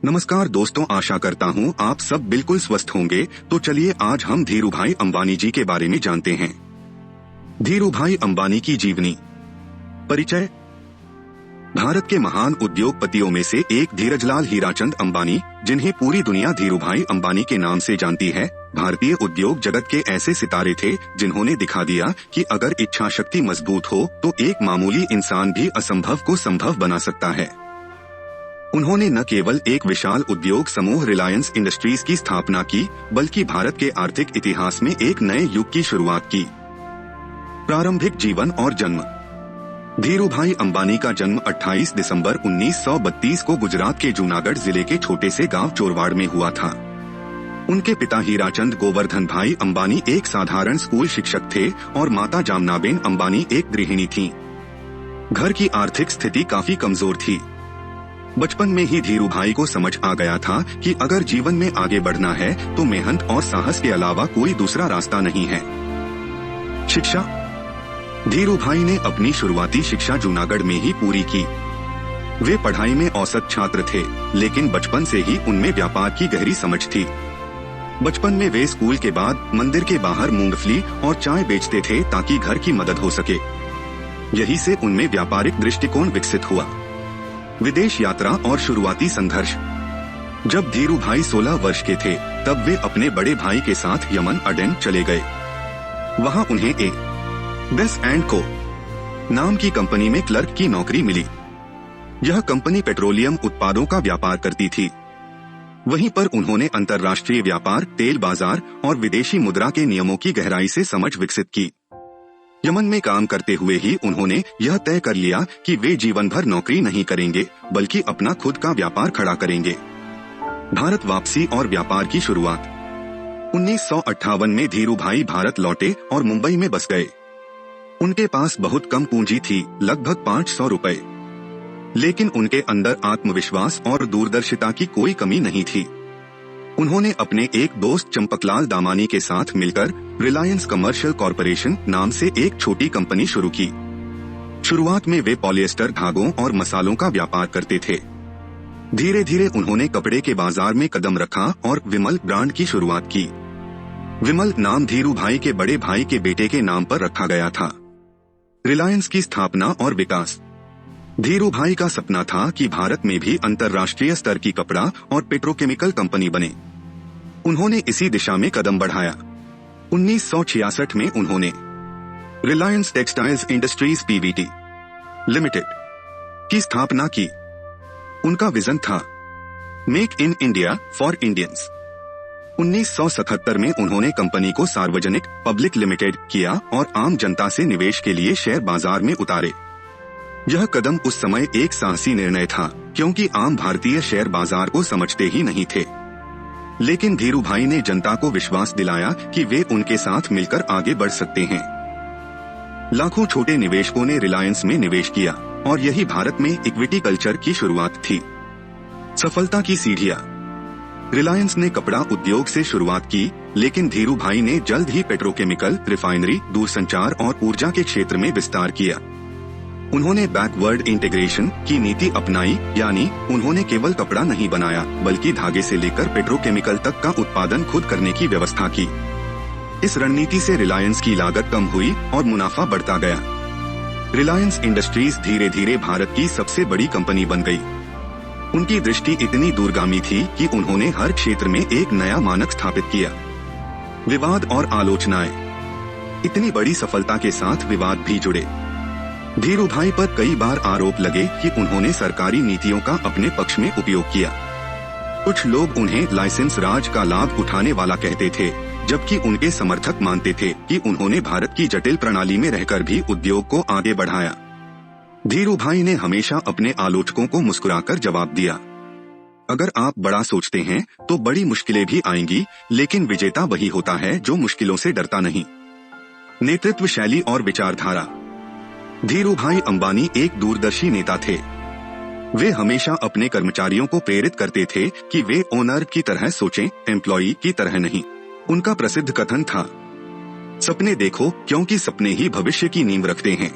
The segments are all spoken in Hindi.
नमस्कार दोस्तों, आशा करता हूँ आप सब बिल्कुल स्वस्थ होंगे। तो चलिए आज हम धीरूभाई अंबानी जी के बारे में जानते हैं। धीरूभाई अंबानी की जीवनी। परिचय। भारत के महान उद्योगपतियों में से एक धीरजलाल हीराचंद अंबानी, जिन्हें पूरी दुनिया धीरूभाई अंबानी के नाम से जानती है, भारतीय उद्योग जगत के ऐसे सितारे थे जिन्होंने दिखा दिया कि अगर इच्छा शक्ति मजबूत हो तो एक मामूली इंसान भी असंभव को संभव बना सकता है। उन्होंने न केवल एक विशाल उद्योग समूह रिलायंस इंडस्ट्रीज की स्थापना की, बल्कि भारत के आर्थिक इतिहास में एक नए युग की शुरुआत की। प्रारंभिक जीवन और जन्म। धीरूभाई अंबानी का जन्म 28 दिसंबर 1932 को गुजरात के जूनागढ़ जिले के छोटे से गांव चोरवाड़ में हुआ था। उनके पिता हीराचंद गोवर्धन भाई अंबानी एक साधारण स्कूल शिक्षक थे और माता जामनाबेन अंबानी एक गृहिणी थीं। घर की आर्थिक स्थिति काफी कमजोर थी। बचपन में ही धीरूभाई को समझ आ गया था कि अगर जीवन में आगे बढ़ना है तो मेहनत और साहस के अलावा कोई दूसरा रास्ता नहीं है। शिक्षा। धीरूभाई ने अपनी शुरुआती शिक्षा जूनागढ़ में ही पूरी की। वे पढ़ाई में औसत छात्र थे, लेकिन बचपन से ही उनमें व्यापार की गहरी समझ थी। बचपन में वे स्कूल के बाद मंदिर के बाहर मूंगफली और चाय बेचते थे ताकि घर की मदद हो सके। यही से उनमें व्यापारिक दृष्टिकोण विकसित हुआ। विदेश यात्रा और शुरुआती संघर्ष। जब धीरूभाई 16 वर्ष के थे तब वे अपने बड़े भाई के साथ यमन अडेन चले गए। वहां उन्हें बेस एंड को नाम की कंपनी में क्लर्क की नौकरी मिली। यह कंपनी पेट्रोलियम उत्पादों का व्यापार करती थी। वहीं पर उन्होंने अंतर्राष्ट्रीय व्यापार, तेल बाजार और विदेशी मुद्रा के नियमों की गहराई से समझ विकसित की। यमन में काम करते हुए ही उन्होंने यह तय कर लिया कि वे जीवन भर नौकरी नहीं करेंगे, बल्कि अपना खुद का व्यापार खड़ा करेंगे। भारत वापसी और व्यापार की शुरुआत। 1958 में धीरूभाई भारत लौटे और मुंबई में बस गए। उनके पास बहुत कम पूंजी थी, लगभग 500 रुपए, लेकिन उनके अंदर आत्मविश्वास और दूरदर्शिता की कोई कमी नहीं थी। उन्होंने अपने एक दोस्त चंपकलाल दामानी के साथ मिलकर रिलायंस कमर्शियल कॉरपोरेशन नाम से एक छोटी कंपनी शुरू की। शुरुआत में वे पॉलिएस्टर धागों और मसालों का व्यापार करते थे। धीरे धीरे उन्होंने कपड़े के बाजार में कदम रखा और विमल ब्रांड की शुरुआत की। विमल नाम धीरूभाई के बड़े भाई के बेटे के नाम पर रखा गया था। रिलायंस की स्थापना और विकास। धीरूभाई का सपना था कि भारत में भी अंतर्राष्ट्रीय स्तर की कपड़ा और पेट्रोकेमिकल कंपनी बने। उन्होंने इसी दिशा में कदम बढ़ाया। 1966 में उन्होंने Reliance textiles industries Pvt limited की स्थापना की। उनका विजन था make in India for Indians. 1977 में उन्होंने कंपनी को सार्वजनिक पब्लिक लिमिटेड किया और आम जनता से निवेश के लिए शेयर बाजार में उतारे। यह कदम उस समय एक साहसी निर्णय था, क्योंकि आम भारतीय शेयर बाजार को समझते ही नहीं थे। लेकिन धीरूभाई ने जनता को विश्वास दिलाया कि वे उनके साथ मिलकर आगे बढ़ सकते हैं। लाखों छोटे निवेशकों ने रिलायंस में निवेश किया और यही भारत में इक्विटी कल्चर की शुरुआत थी। सफलता की सीढ़ियां। रिलायंस ने कपड़ा उद्योग से शुरुआत की, लेकिन धीरूभाई ने जल्द ही पेट्रोकेमिकल, रिफाइनरी, दूरसंचार और ऊर्जा के क्षेत्र में विस्तार किया। उन्होंने बैकवर्ड इंटीग्रेशन की नीति अपनाई, यानी उन्होंने केवल कपड़ा नहीं बनाया, बल्कि धागे से लेकर पेट्रोकेमिकल तक का उत्पादन खुद करने की व्यवस्था की। इस रणनीति से रिलायंस की लागत कम हुई और मुनाफा बढ़ता गया। रिलायंस इंडस्ट्रीज धीरे धीरे भारत की सबसे बड़ी कंपनी बन गई। उनकी दृष्टि इतनी दूरगामी थी कि उन्होंने हर क्षेत्र में एक नया मानक स्थापित किया। विवाद और आलोचनाएं। इतनी बड़ी सफलता के साथ विवाद भी जुड़े। धीरूभाई पर कई बार आरोप लगे कि उन्होंने सरकारी नीतियों का अपने पक्ष में उपयोग किया। कुछ लोग उन्हें लाइसेंस राज का लाभ उठाने वाला कहते थे, जबकि उनके समर्थक मानते थे कि उन्होंने भारत की जटिल प्रणाली में रहकर भी उद्योग को आगे बढ़ाया। धीरूभाई ने हमेशा अपने आलोचकों को मुस्कुराकर जवाब दिया, अगर आप बड़ा सोचते हैं तो बड़ी मुश्किलें भी आएंगी, लेकिन विजेता वही होता है जो मुश्किलों से डरता नहीं। नेतृत्व शैली और विचारधारा। धीरूभाई अंबानी एक दूरदर्शी नेता थे। वे हमेशा अपने कर्मचारियों को प्रेरित करते थे कि वे ओनर की तरह सोचें, एम्प्लॉई की तरह नहीं। उनका प्रसिद्ध कथन था, सपने देखो क्योंकि सपने ही भविष्य की नींव रखते हैं।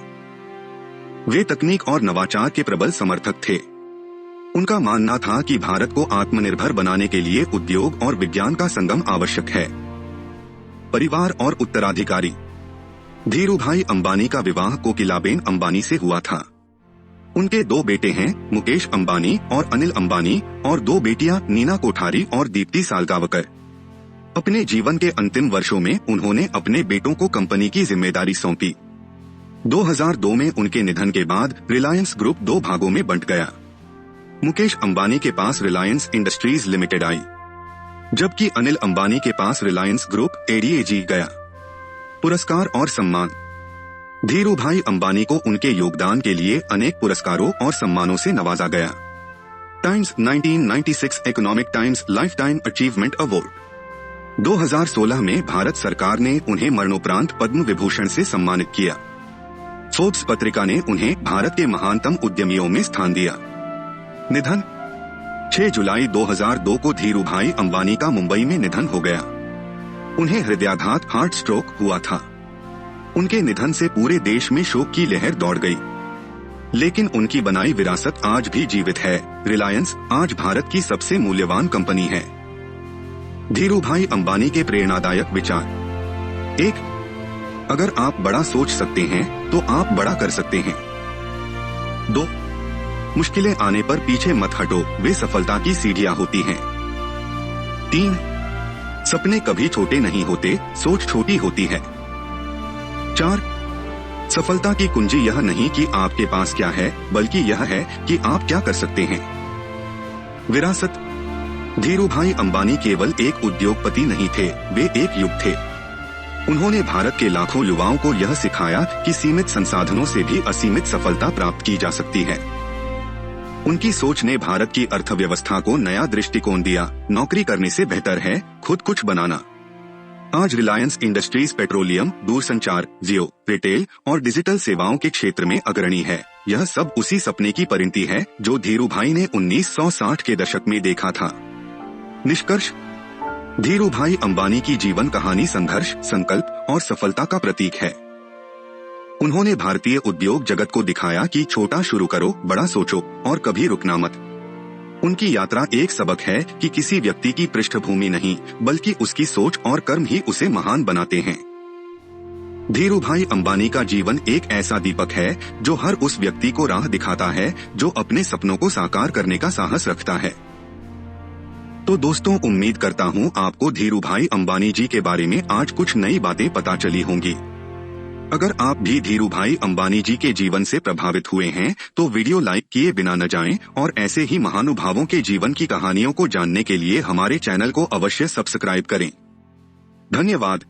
वे तकनीक और नवाचार के प्रबल समर्थक थे। उनका मानना था कि भारत को आत्मनिर्भर बनाने के लिए उद्योग और विज्ञान का संगम आवश्यक है। परिवार और उत्तराधिकारी। धीरूभाई अंबानी का विवाह कोकिलाबेन अंबानी से हुआ था। उनके 2 बेटे हैं, मुकेश अंबानी और अनिल अंबानी, और 2 बेटियां नीना कोठारी और दीप्ति सालगावकर। अपने जीवन के अंतिम वर्षों में उन्होंने अपने बेटों को कंपनी की जिम्मेदारी सौंपी। 2002 में उनके निधन के बाद रिलायंस ग्रुप 2 भागों में बंट गया। मुकेश अंबानी के पास रिलायंस इंडस्ट्रीज लिमिटेड आई, जबकि अनिल अंबानी के पास रिलायंस ग्रुप एडीएजी गया। पुरस्कार और सम्मान। धीरूभाई अंबानी को उनके योगदान के लिए अनेक पुरस्कारों और सम्मानों से नवाजा गया। Times 1996 economic times lifetime achievement award. 2016 में भारत सरकार ने उन्हें मरणोपरांत पद्म विभूषण से सम्मानित किया। फोर्ब्स पत्रिका ने उन्हें भारत के महानतम उद्यमियों में स्थान दिया। निधन। 6 जुलाई 2002 को धीरूभाई अंबानी का मुंबई में निधन हो गया। उन्हें हृदयाघात हार्ट स्ट्रोक हुआ था। उनके निधन से पूरे देश में शोक की लहर दौड़ गई, लेकिन उनकी बनाई विरासत आज भी जीवित है। रिलायंस आज भारत की सबसे मूल्यवान कंपनी है। धीरूभाई अंबानी के प्रेरणादायक विचार। 1. अगर आप बड़ा सोच सकते हैं तो आप बड़ा कर सकते हैं। 2. मुश्किलें आने पर पीछे मत हटो, वे सफलता की सीढ़ियां होती हैं। 3. सपने कभी छोटे नहीं होते, सोच छोटी होती है। 4. सफलता की कुंजी यह नहीं कि आपके पास क्या है, बल्कि यह है कि आप क्या कर सकते हैं। विरासत। धीरूभाई अंबानी केवल एक उद्योगपति नहीं थे, वे एक युग थे। उन्होंने भारत के लाखों युवाओं को यह सिखाया कि सीमित संसाधनों से भी असीमित सफलता प्राप्त की जा सकती है। उनकी सोच ने भारत की अर्थव्यवस्था को नया दृष्टिकोण दिया। नौकरी करने से बेहतर है खुद कुछ बनाना। आज रिलायंस इंडस्ट्रीज पेट्रोलियम, दूरसंचार, जियो, रिटेल और डिजिटल सेवाओं के क्षेत्र में अग्रणी है। यह सब उसी सपने की परिणति है जो धीरूभाई ने 1960 के दशक में देखा था। निष्कर्ष। धीरूभाई अंबानी की जीवन कहानी संघर्ष, संकल्प और सफलता का प्रतीक है। उन्होंने भारतीय उद्योग जगत को दिखाया कि छोटा शुरू करो, बड़ा सोचो और कभी रुकना मत। उनकी यात्रा एक सबक है कि किसी व्यक्ति की पृष्ठभूमि नहीं, बल्कि उसकी सोच और कर्म ही उसे महान बनाते हैं। धीरूभाई अंबानी का जीवन एक ऐसा दीपक है जो हर उस व्यक्ति को राह दिखाता है जो अपने सपनों को साकार करने का साहस रखता है। तो दोस्तों, उम्मीद करता हूँ आपको धीरूभाई अंबानी जी के बारे में आज कुछ नई बातें पता चली होंगी। अगर आप भी धीरूभाई अंबानी जी के जीवन से प्रभावित हुए हैं तो वीडियो लाइक किए बिना न जाएं और ऐसे ही महानुभावों के जीवन की कहानियों को जानने के लिए हमारे चैनल को अवश्य सब्सक्राइब करें। धन्यवाद।